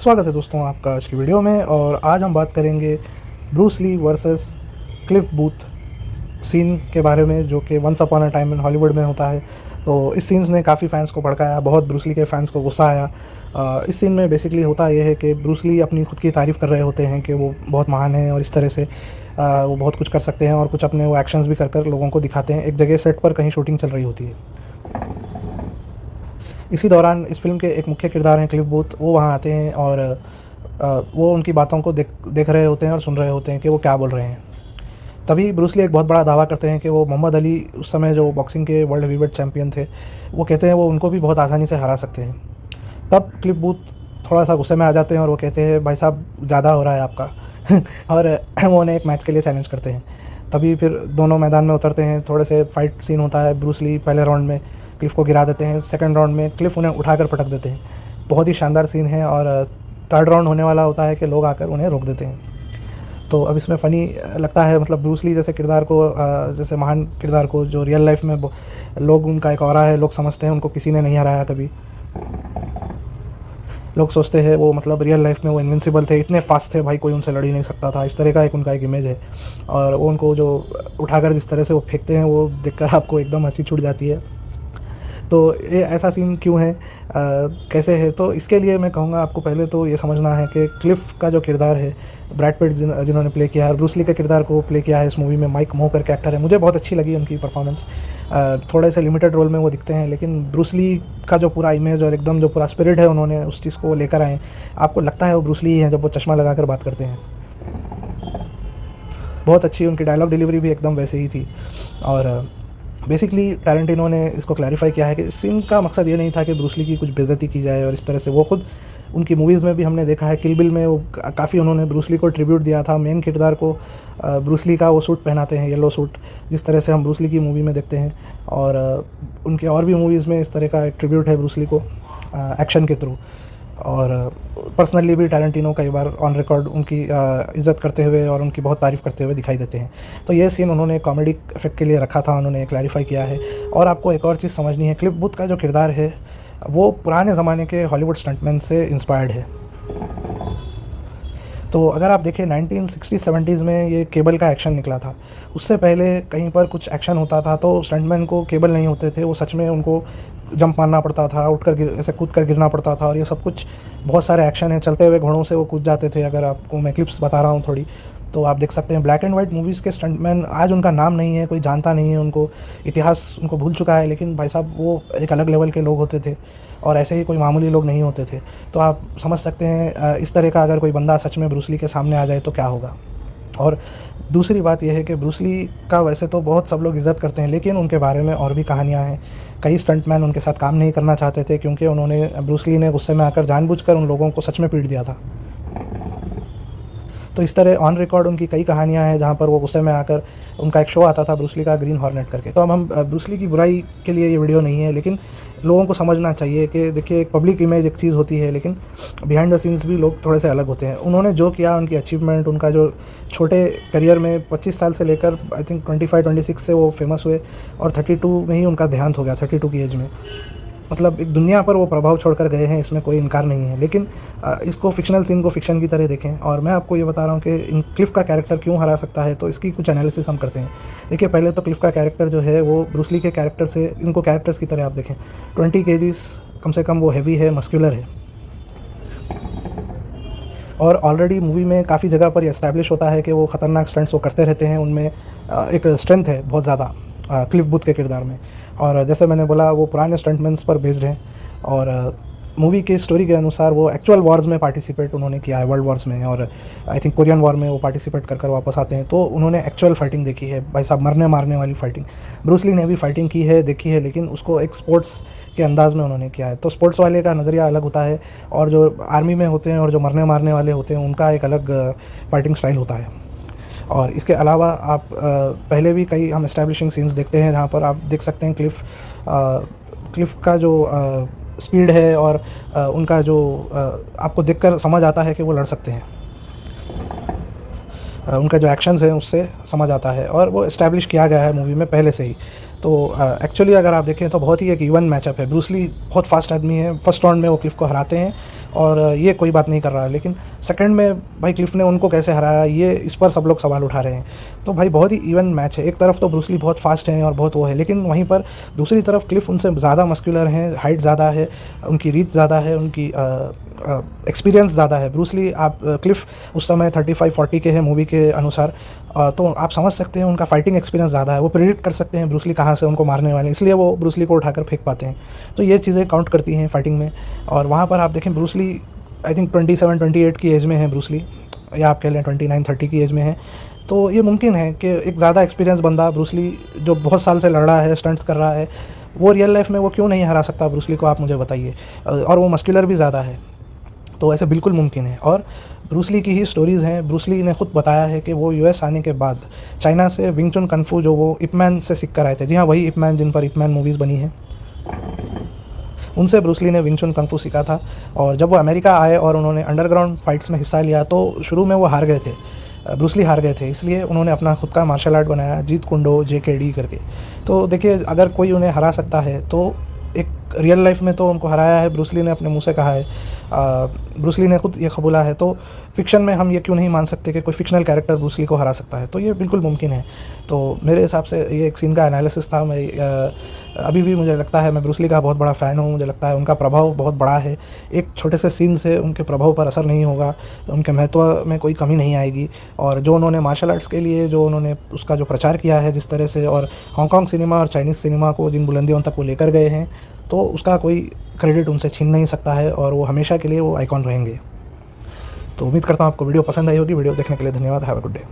स्वागत है दोस्तों आपका आज की वीडियो में। और आज हम बात करेंगे Bruce Lee versus Cliff Booth scene के बारे में, जो कि once upon a time in Hollywood में होता है। तो इस सीन्स ने काफ़ी फ़ैन्स को भड़काया, बहुत ब्रूस ली के फ़ैन्स को गुस्सा आया। इस सीन में बेसिकली होता ये है कि ब्रूस ली अपनी खुद की तारीफ़ कर रहे होते हैं कि वो बहुत महान हैं और इस तरह से वो बहुत कुछ कर सकते हैं और कुछ अपने वो एक्शंस भी कर कर लोगों को दिखाते हैं। एक जगह सेट पर कहीं शूटिंग चल रही होती है। इसी दौरान इस फ़िल्म के एक मुख्य किरदार हैं क्लिफ बूथ, वो वहाँ आते हैं और वो उनकी बातों को देख रहे होते हैं और सुन रहे होते हैं कि वो क्या बोल रहे हैं। तभी ब्रूस ली एक बहुत बड़ा दावा करते हैं कि वो मोहम्मद अली, उस समय जो बॉक्सिंग के वर्ल्ड हेवीवेट चैम्पियन थे, वो कहते हैं वो उनको भी बहुत आसानी से हरा सकते हैं। तब क्लिफ बूथ थोड़ा सा गुस्से में आ जाते हैं और वो कहते हैं भाई साहब ज़्यादा हो रहा है आपका और वो उन्हें एक मैच के लिए चैलेंज करते हैं। तभी फिर दोनों मैदान में उतरते हैं, थोड़े से फाइट सीन होता है। ब्रूस ली पहले राउंड में क्लिफ को गिरा देते हैं, सेकंड राउंड में क्लिफ उन्हें उठाकर पटक देते हैं। बहुत ही शानदार सीन है। और थर्ड राउंड होने वाला होता है कि लोग आकर उन्हें रोक देते हैं। तो अब इसमें फ़नी लगता है, मतलब ब्रूस ली जैसे किरदार को, जैसे महान किरदार को, जो रियल लाइफ में लोग, उनका एक ऑरा है, लोग समझते हैं उनको किसी ने नहीं हराया कभी। लोग सोचते हैं वो, मतलब रियल लाइफ में वो इनविंसिबल थे, इतने फास्ट थे भाई, कोई उनसे लड़ ही नहीं सकता था। इस तरह का उनका एक इमेज है। और वो उनको जो उठाकर जिस तरह से वो फेंकते हैं, वो देखकर आपको एकदम हंसी छूट जाती है। तो ये ऐसा सीन क्यों है, कैसे है, तो इसके लिए मैं कहूँगा आपको पहले तो ये समझना है कि क्लिफ का जो किरदार है, ब्रैड पिट जिन्होंने प्ले किया है, ब्रूस ली के किरदार को प्ले किया है इस मूवी में माइक मो करके एक्टर है। मुझे बहुत अच्छी लगी उनकी परफॉर्मेंस। थोड़े से लिमिटेड रोल में वो दिखते हैं, लेकिन ब्रूस ली का जो पूरा इमेज और एकदम जो पूरा स्पिरिट है, उन्होंने उस चीज़ को लेकर आए। आपको लगता है वो ब्रूस ली ही हैं जब वो चश्मा लगा कर बात करते हैं। बहुत अच्छी उनकी डायलॉग डिलीवरी भी एकदम वैसे ही थी। और बेसिकली टैरेंटिनो ने इसको क्लैरिफाई किया है कि इस सीन का मकसद ये नहीं था कि ब्रूस ली की कुछ बेइज्जती की जाए। और इस तरह से वो खुद उनकी मूवीज़ में भी हमने देखा है, किल बिल में वो काफ़ी उन्होंने ब्रूस ली को ट्रिब्यूट दिया था। मेन किरदार को ब्रूस ली का वो सूट पहनाते हैं, येलो सूट, जिस तरह से हम ब्रूस ली की मूवी में देखते हैं। और उनके और भी मूवीज़ में इस तरह का एक ट्रिब्यूट है ब्रूस ली को एक्शन के थ्रू। और पर्सनली भी टैरेंटिनो कई बार ऑन रिकॉर्ड उनकी इज़्ज़त करते हुए और उनकी बहुत तारीफ़ करते हुए दिखाई देते हैं। तो ये सीन उन्होंने कॉमेडी इफ़ेक्ट के लिए रखा था, उन्होंने क्लैरिफाई किया है। और आपको एक और चीज़ समझनी है, क्लिफ बूथ का जो किरदार है वो पुराने ज़माने के हॉलीवुड स्टंटमैन से इंस्पायर्ड है। तो अगर आप देखें 1960-70s में ये केबल का एक्शन निकला था। उससे पहले कहीं पर कुछ एक्शन होता था तो स्टंटमैन को केबल नहीं होते थे, वो सच में उनको जंप मारना पड़ता था, उठकर ऐसे कूद कर गिरना पड़ता था। और ये सब कुछ बहुत सारे एक्शन है, चलते हुए घोड़ों से वो कूद जाते थे। अगर आपको मैं क्लिप्स बता रहा हूँ थोड़ी, तो आप देख सकते हैं ब्लैक एंड वाइट मूवीज़ के स्टंटमैन, आज उनका नाम नहीं है, कोई जानता नहीं है उनको, इतिहास उनको भूल चुका है, लेकिन भाई साहब वो एक अलग लेवल के लोग होते थे और ऐसे ही कोई मामूली लोग नहीं होते थे। तो आप समझ सकते हैं इस तरह का अगर कोई बंदा सच में ब्रूस ली के सामने आ जाए तो क्या होगा। और दूसरी बात यह है कि ब्रूस ली का वैसे तो बहुत सब लोग इज़्ज़त करते हैं, लेकिन उनके बारे में और भी कहानियाँ हैं। कई स्टंटमैन उनके साथ काम नहीं करना चाहते थे क्योंकि ब्रूस ली ने गुस्से में आकर जानबूझकर उन लोगों को सच में पीट दिया था। तो इस तरह ऑन रिकॉर्ड उनकी कई कहानियाँ हैं जहाँ पर वो गुस्से में आकर, उनका एक शो आता था ब्रूस ली का, ग्रीन हॉर्नेट करके। तो अब हम ब्रूस ली की बुराई के लिए ये वीडियो नहीं है, लेकिन लोगों को समझना चाहिए कि देखिए, एक पब्लिक इमेज एक चीज़ होती है, लेकिन बिहाइंड द सीन्स भी लोग थोड़े से अलग होते हैं। उन्होंने जो किया, उनकी अचीवमेंट, उनका जो छोटे करियर में 25 साल से लेकर आई थिंक 25-26 से वो फेमस हुए और 32 में ही उनका देहांत हो गया, 32 की एज में। मतलब एक दुनिया पर वो प्रभाव छोड़कर गए हैं, इसमें कोई इनकार नहीं है। लेकिन इसको फ़िक्शनल सीन को फ़िक्शन की तरह देखें। और मैं आपको ये बता रहा हूँ कि इन क्लिफ का कैरेक्टर क्यों हरा सकता है, तो इसकी कुछ एनालिसिस हम करते हैं। देखिए, पहले तो क्लिफ का कैरेक्टर जो है वो ब्रूस ली के कैरेक्टर से, इनको कैरेक्टर्स की तरह आप देखें, 20 केजीज़ कम से कम वो हैवी है, मस्कुलर है। और ऑलरेडी मूवी में काफ़ी जगह पर एस्टैब्लिश होता है कि वो ख़तरनाक स्टंट्स वो करते रहते हैं, उनमें एक स्ट्रेंथ है बहुत ज़्यादा क्लिफ बूथ के किरदार में। और जैसे मैंने बोला, वो पुराने स्टंटमैन्स पर बेस्ड हैं। और मूवी की स्टोरी के अनुसार वो एक्चुअल वॉर्स में पार्टिसिपेट उन्होंने किया है, वर्ल्ड वॉर्स में, और आई थिंक कोरियन वॉर में वो पार्टिसिपेट कर वापस आते हैं। तो उन्होंने एक्चुअल फाइटिंग देखी है, भाई साहब, मरने मारने वाली फाइटिंग। ब्रूस ली ने भी फाइटिंग की है, देखी है, लेकिन उसको एक स्पोर्ट्स के अंदाज़ में उन्होंने किया है। तो स्पोर्ट्स वाले का नज़रिया अलग होता है, और जो आर्मी में होते हैं और जो मरने मारने वाले होते हैं, उनका एक अलग फाइटिंग स्टाइल होता है। और इसके अलावा आप पहले भी कई हम एस्टैब्लिशिंग सीन्स देखते हैं जहाँ पर आप देख सकते हैं क्लिफ का जो स्पीड है और उनका जो आपको देखकर समझ आता है कि वो लड़ सकते हैं। उनका जो एक्शंस हैं उससे समझ आता है, और वो एस्टैब्लिश किया गया है मूवी में पहले से ही। तो एक्चुअली अगर आप देखें तो बहुत ही एक इवन मैचअप है। ब्रूस ली बहुत फास्ट आदमी है, फर्स्ट राउंड में वो क्लिफ को हराते हैं और ये कोई बात नहीं कर रहा है, लेकिन सेकंड में भाई क्लिफ ने उनको कैसे हराया, ये इस पर सब लोग सवाल उठा रहे हैं। तो भाई बहुत ही इवन मैच है। एक तरफ तो ब्रूस ली बहुत फास्ट हैं और बहुत वो है, लेकिन वहीं पर दूसरी तरफ क्लिफ उनसे ज़्यादा मस्कुलर हैं, हाइट ज़्यादा है, उनकी रीच ज़्यादा है, उनकी एक्सपीरियंस ज़्यादा है। ब्रूस ली आप क्लिफ उस समय 35-40 के हैं मूवी के अनुसार, तो आप समझ सकते हैं उनका फाइटिंग एक्सपीरियंस ज़्यादा है। वो प्रेडिक्ट कर सकते हैं ब्रूस ली कहाँ से उनको मारने वाले हैं, इसलिए वो ब्रूस ली को उठाकर फेंक पाते हैं। तो ये चीज़ें काउंट करती हैं फाइटिंग में। और वहाँ पर आप देखें ब्रूस ली आई थिंक 27-28 की एज में है ब्रूस ली, या आप कह लें 29-30 की एज में है। तो ये मुमकिन है कि एक ज़्यादा एक्सपीरियंस बंदा ब्रूस ली जो बहुत साल से लड़ रहा है, स्टंट्स कर रहा है, वो रियल लाइफ में वो क्यों नहीं हरा सकता ब्रूस ली को, आप मुझे बताइए। और वो मस्कुलर भी ज़्यादा है, तो ऐसे बिल्कुल मुमकिन है। और ब्रूस ली की ही स्टोरीज़ हैं। ब्रूस ली ने खुद बताया है कि वो यूएस आने के बाद चाइना से विंग चुन कन्फू जो वो इप मैन से सीख कर आए थे, जी हाँ वही इप मैन जिन पर इप मैन मूवीज़ बनी हैं, उनसे ब्रूस ली ने विंग चुन कंफू सीखा था। और जब वो अमेरिका आए और उन्होंने अंडरग्राउंड फाइट्स में हिस्सा लिया तो शुरू में वो हार गए थे, ब्रूस ली हार गए थे, इसलिए उन्होंने अपना खुद का मार्शल आर्ट बनाया जीत कुंडो JKD करके। तो देखिए अगर कोई उन्हें हरा सकता है तो एक रियल लाइफ में तो उनको हराया है, ब्रूस ली ने अपने मुंह से कहा है, ब्रूस ली ने खुद ये कबूला है। तो फ़िक्शन में हम ये क्यों नहीं मान सकते कि कोई फ़िक्शनल कैरेक्टर ब्रूस ली को हरा सकता है, तो ये बिल्कुल मुमकिन है। तो मेरे हिसाब से ये एक सीन का एनालिसिस था। मैं अभी भी मुझे लगता है मैं ब्रूस ली का बहुत बड़ा फ़ैन हूँ। मुझे लगता है उनका प्रभाव बहुत बड़ा है। एक छोटे से सीन से उनके प्रभाव पर असर नहीं होगा, उनके महत्व में कोई कमी नहीं आएगी। और जो उन्होंने मार्शल आर्ट्स के लिए जो उन्होंने उसका जो प्रचार किया है जिस तरह से, और हांगकॉन्ग सिनेमा और चाइनीज़ सिनेमा को जिन बुलंदियों तक वो लेकर गए हैं, तो उसका कोई क्रेडिट उनसे छीन नहीं सकता है और वो हमेशा के लिए वो आइकॉन रहेंगे। तो उम्मीद करता हूँ आपको वीडियो पसंद आई होगी। वीडियो देखने के लिए धन्यवाद। Have a good day.